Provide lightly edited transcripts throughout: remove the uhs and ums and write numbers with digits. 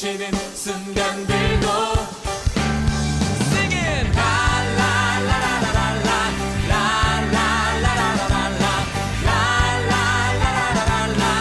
넘치는 순간들도 Singing la la la la la la la la la la la la la la la la la la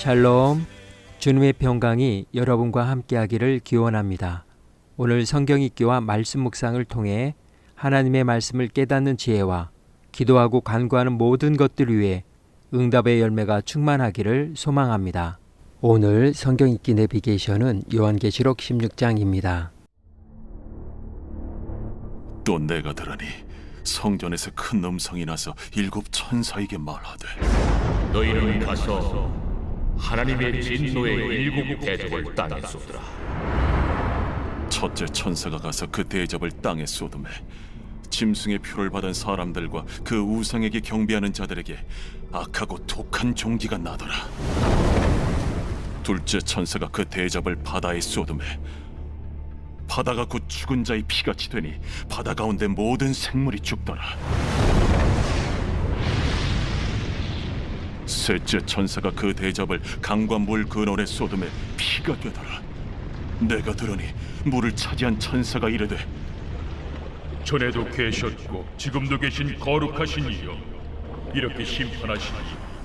샬롬, 주님의 평강이 여러분과 함께하기를 기원합니다. 오늘 성경 읽기와 말씀 묵상을 통해 하나님의 말씀을 깨닫는 지혜와 기도하고 간구하는 모든 것들 위해 응답의 열매가 충만하기를 소망합니다. 오늘 성경 읽기 내비게이션은 요한계시록 16장입니다. 또 내가 들으니 성전에서 큰 음성이 나서 7 천사에게 말하되 너희는 가서 하나님의 진노의 7 대접을 땅에 쏟으라. 첫째 천사가 가서 그 대접을 땅에 쏟음에 짐승의 표를 받은 사람들과 그 우상에게 경배하는 자들에게 악하고 독한 종기가 나더라. 둘째 천사가 그 대접을 바다에 쏟음에 바다가 곧 죽은 자의 피같이 되니 바다 가운데 모든 생물이 죽더라. 셋째 천사가 그 대접을 강과 물 근원에 쏟음에 피가 되더라. 내가 들으니 물을 차지한 천사가 이르되 전에도 계셨고 지금도 계신 거룩하신 이여, 이렇게 심판하시니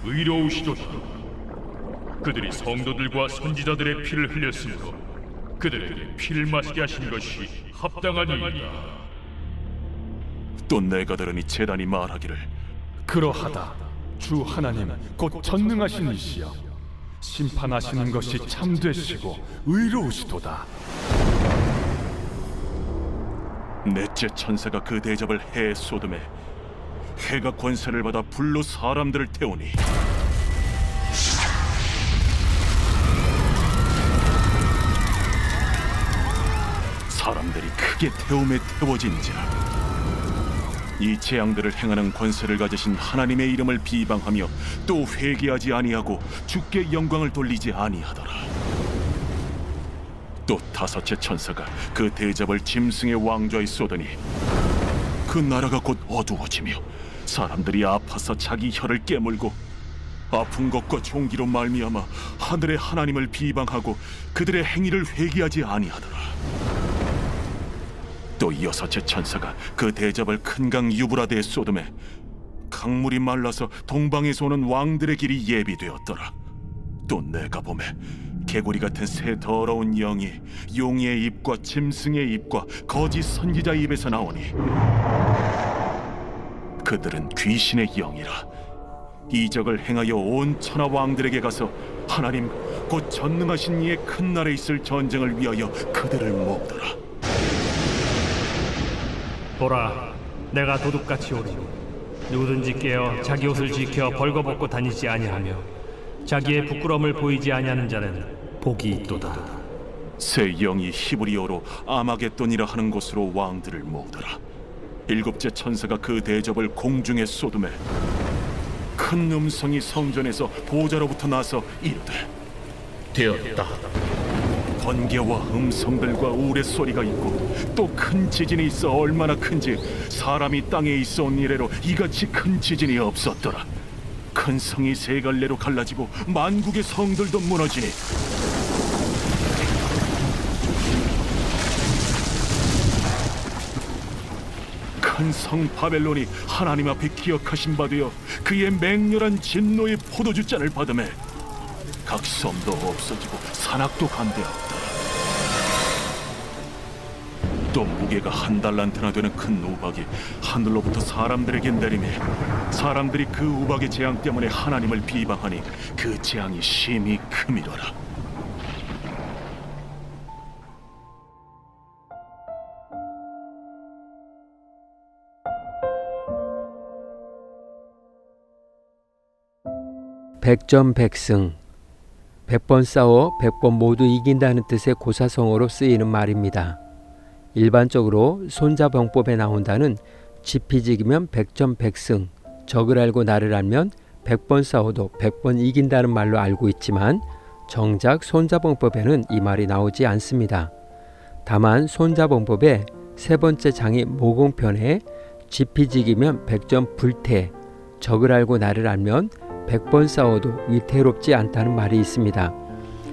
의로우시도다. 그들이 성도들과 선지자들의 피를 흘렸으므로 그들에게 피를 마시게 하신 것이 합당하니이다. 또 내가 들으니 제단이 말하기를 그러하다. 주 하나님 곧 전능하신 이시여, 심판하시는 것이 참되시고 의로우시도다. 넷째 천사가 그 대접을 해에 쏟음에 해가 권세를 받아 불로 사람들을 태우니 사람들이 크게 태움에 태워진지라. 이 재앙들을 행하는 권세를 가지신 하나님의 이름을 비방하며 또 회개하지 아니하고 주께 영광을 돌리지 아니하더라. 또 다섯째 천사가 그 대접을 짐승의 왕좌에 쏟으니 그 나라가 곧 어두워지며 사람들이 아파서 자기 혀를 깨물고 아픈 것과 종기로 말미암아 하늘의 하나님을 비방하고 그들의 행위를 회개하지 아니하더라. 또 여섯째 천사가 그 대접을 큰 강 유브라데에 쏟음에 강물이 말라서 동방에서 오는 왕들의 길이 예비되었더라. 또 내가 보매 개구리 같은 새 더러운 영이 용의 입과 짐승의 입과 거짓 선지자 입에서 나오니 그들은 귀신의 영이라. 이적을 행하여 온 천하 왕들에게 가서 하나님 곧 전능하신 이의 큰 날에 있을 전쟁을 위하여 그들을 모으더라. 보라, 내가 도둑같이 오리니 누구든지 깨어 자기 옷을 지켜 벌거벗고 다니지 아니하며 자기의 부끄러움을 보이지 아니하는 자는 복이 있도다. 새 영이 히브리어로 아마겟돈이라 하는 곳으로 왕들을 모으더라. 일곱째 천사가 그 대접을 공중에 쏟음에 큰 음성이 성전에서 보좌로부터 나서 이르되 되었다. 번개와 음성들과 우레소리가 있고 또 큰 지진이 있어 얼마나 큰지 사람이 땅에 있어 온 이래로 이같이 큰 지진이 없었더라. 큰 성이 세 갈래로 갈라지고 만국의 성들도 무너지니 큰 성 바벨론이 하나님 앞에 기억하신 바 되어 그의 맹렬한 진노의 포도주잔을 받으매 각 섬도 없어지고 산악도 간대하였다. 또 무게가 한 달란트나 되는 큰 우박이 하늘로부터 사람들에게 내리매 사람들이 그 우박의 재앙 때문에 하나님을 비방하니 그 재앙이 심히 크미더라. 백전백승, 100번 싸워 100번 모두 이긴다는 뜻의 고사성어로 쓰이는 말입니다. 일반적으로 손자병법에 나온다는 지피지기면 백전백승, 적을 알고 나를 알면 100번 싸워도 100번 이긴다는 말로 알고 있지만 정작 손자병법에는 이 말이 나오지 않습니다. 다만 손자병법의 세 번째 장이 모공편에 지피지기면 백전불태, 적을 알고 나를 알면 100번 싸워도 위태롭지 않다는 말이 있습니다.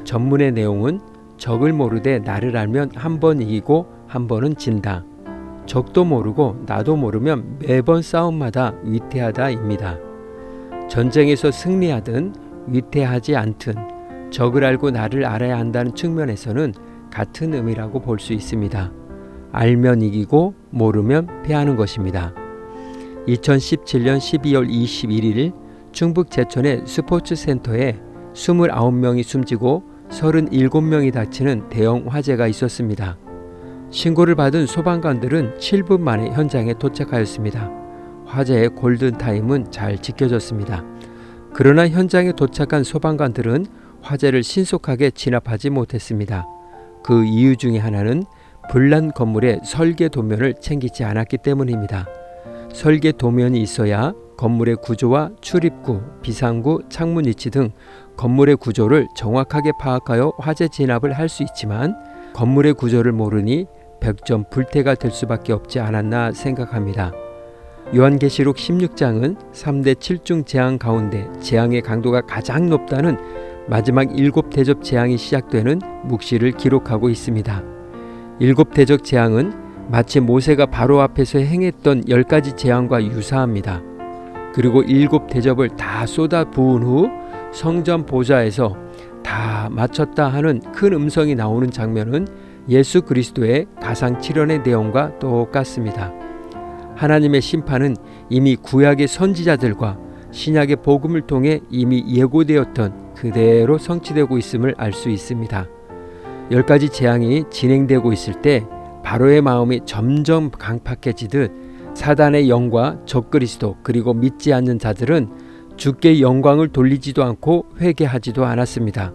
전문의 내용은 적을 모르되 나를 알면 한 번 이기고 한 번은 진다. 적도 모르고 나도 모르면 매번 싸움마다 위태하다입니다. 전쟁에서 승리하든 위태하지 않든 적을 알고 나를 알아야 한다는 측면에서는 같은 의미라고 볼 수 있습니다. 알면 이기고 모르면 패하는 것입니다. 2017년 12월 21일 충북 제천의 스포츠센터에 29명이 숨지고 37명이 다치는 대형 화재가 있었습니다. 신고를 받은 소방관들은 7분 만에 현장에 도착하였습니다. 화재의 골든타임은 잘 지켜졌습니다. 그러나 현장에 도착한 소방관들은 화재를 신속하게 진압하지 못했습니다. 그 이유 중에 하나는 불난 건물의 설계 도면을 챙기지 않았기 때문입니다. 설계 도면이 있어야 건물의 구조와 출입구, 비상구, 창문 위치 등 건물의 구조를 정확하게 파악하여 화재 진압을 할 수 있지만 건물의 구조를 모르니 백전불태가 될 수밖에 없지 않았나 생각합니다. 요한계시록 16장은 3대 7중 재앙 가운데 재앙의 강도가 가장 높다는 마지막 7대접 재앙이 시작되는 묵시를 기록하고 있습니다. 7대접 재앙은 마치 모세가 바로 앞에서 행했던 10가지 재앙과 유사합니다. 그리고 7대접을 다 쏟아 부은 후 성전 보좌에서 다 마쳤다 하는 큰 음성이 나오는 장면은 예수 그리스도의 가상칠언의 내용과 똑같습니다. 하나님의 심판은 이미 구약의 선지자들과 신약의 복음을 통해 이미 예고되었던 그대로 성취되고 있음을 알 수 있습니다. 10가지 재앙이 진행되고 있을 때 바로의 마음이 점점 강팍해지듯 사단의 영과 적그리스도 그리고 믿지 않는 자들은 주께 영광을 돌리지도 않고 회개하지도 않았습니다.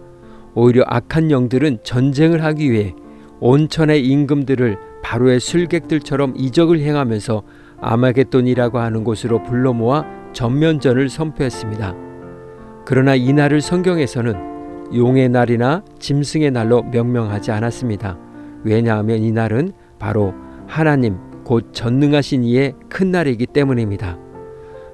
오히려 악한 영들은 전쟁을 하기 위해 온천의 임금들을 바로의 술객들처럼 이적을 행하면서 아마겟돈이라고 하는 곳으로 불러 모아 전면전을 선포했습니다. 그러나 이 날을 성경에서는 용의 날이나 짐승의 날로 명명하지 않았습니다. 왜냐하면 이 날은 바로 하나님 곧 전능하신 이의 큰 날이기 때문입니다.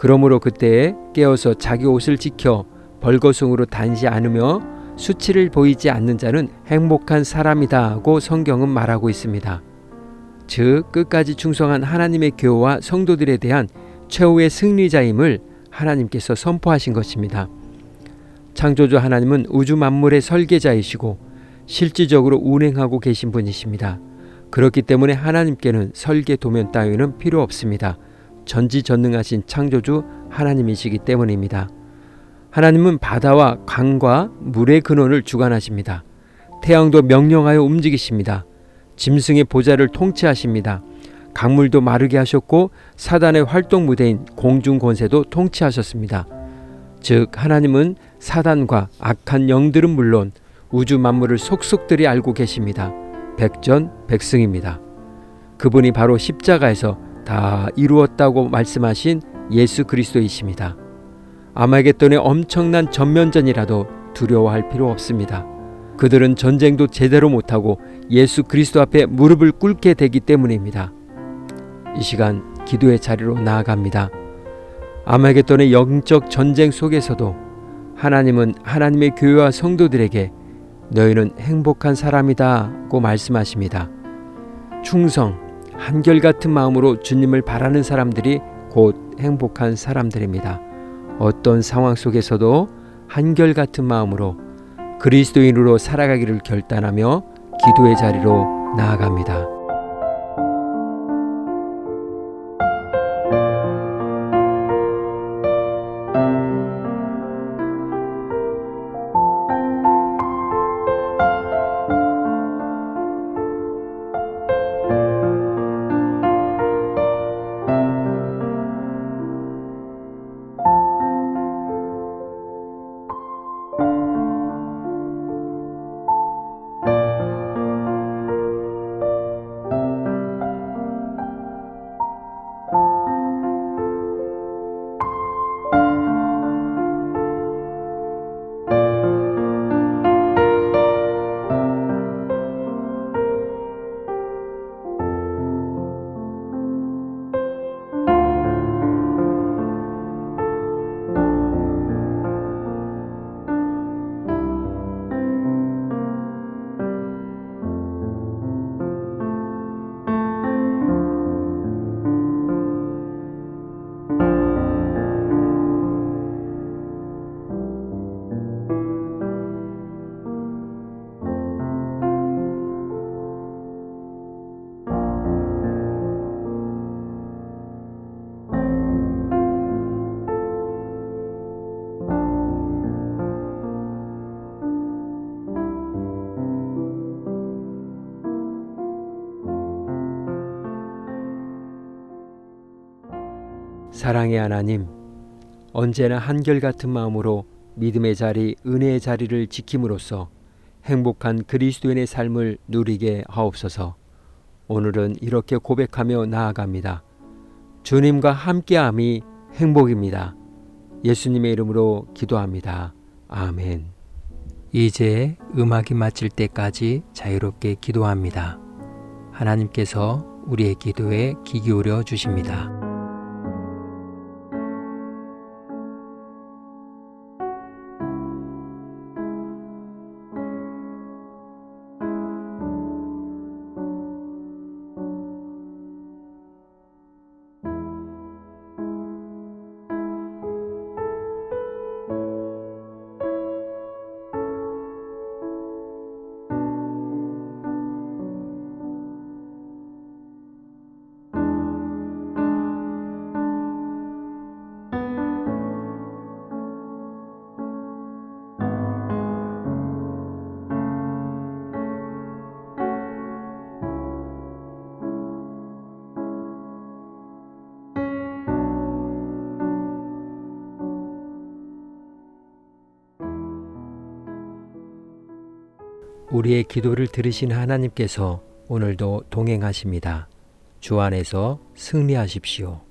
그러므로 그때에 깨어서 자기 옷을 지켜 벌거숭으로 다니지 않으며 수치를 보이지 않는 자는 행복한 사람이다 하고 성경은 말하고 있습니다. 즉 끝까지 충성한 하나님의 교회와 성도들에 대한 최후의 승리자임을 하나님께서 선포하신 것입니다. 창조주 하나님은 우주 만물의 설계자이시고 실질적으로 운행하고 계신 분이십니다. 그렇기 때문에 하나님께는 설계 도면 따위는 필요 없습니다. 전지전능하신 창조주 하나님이시기 때문입니다. 하나님은 바다와 강과 물의 근원을 주관하십니다. 태양도 명령하여 움직이십니다. 짐승의 보좌를 통치하십니다. 강물도 마르게 하셨고 사단의 활동 무대인 공중 권세도 통치하셨습니다. 즉 하나님은 사단과 악한 영들은 물론 우주 만물을 속속들이 알고 계십니다. 백전백승입니다. 그분이 바로 십자가에서 다 이루었다고 말씀하신 예수 그리스도이십니다. 아마겟돈의 엄청난 전면전이라도 두려워할 필요 없습니다. 그들은 전쟁도 제대로 못하고 예수 그리스도 앞에 무릎을 꿇게 되기 때문입니다. 이 시간 기도의 자리로 나아갑니다. 아마겟돈의 영적 전쟁 속에서도 하나님은 하나님의 교회와 성도들에게 너희는 행복한 사람이다고 말씀하십니다. 충성, 한결같은 마음으로 주님을 바라는 사람들이 곧 행복한 사람들입니다. 어떤 상황 속에서도 한결같은 마음으로 그리스도인으로 살아가기를 결단하며 기도의 자리로 나아갑니다. 사랑의 하나님, 언제나 한결같은 마음으로 믿음의 자리, 은혜의 자리를 지킴으로써 행복한 그리스도인의 삶을 누리게 하옵소서. 오늘은 이렇게 고백하며 나아갑니다. 주님과 함께함이 행복입니다. 예수님의 이름으로 기도합니다. 아멘. 이제 음악이 마칠 때까지 자유롭게 기도합니다. 하나님께서 우리의 기도에 귀 기울여 주십니다. 우리의 기도를 들으신 하나님께서 오늘도 동행하십니다. 주 안에서 승리하십시오.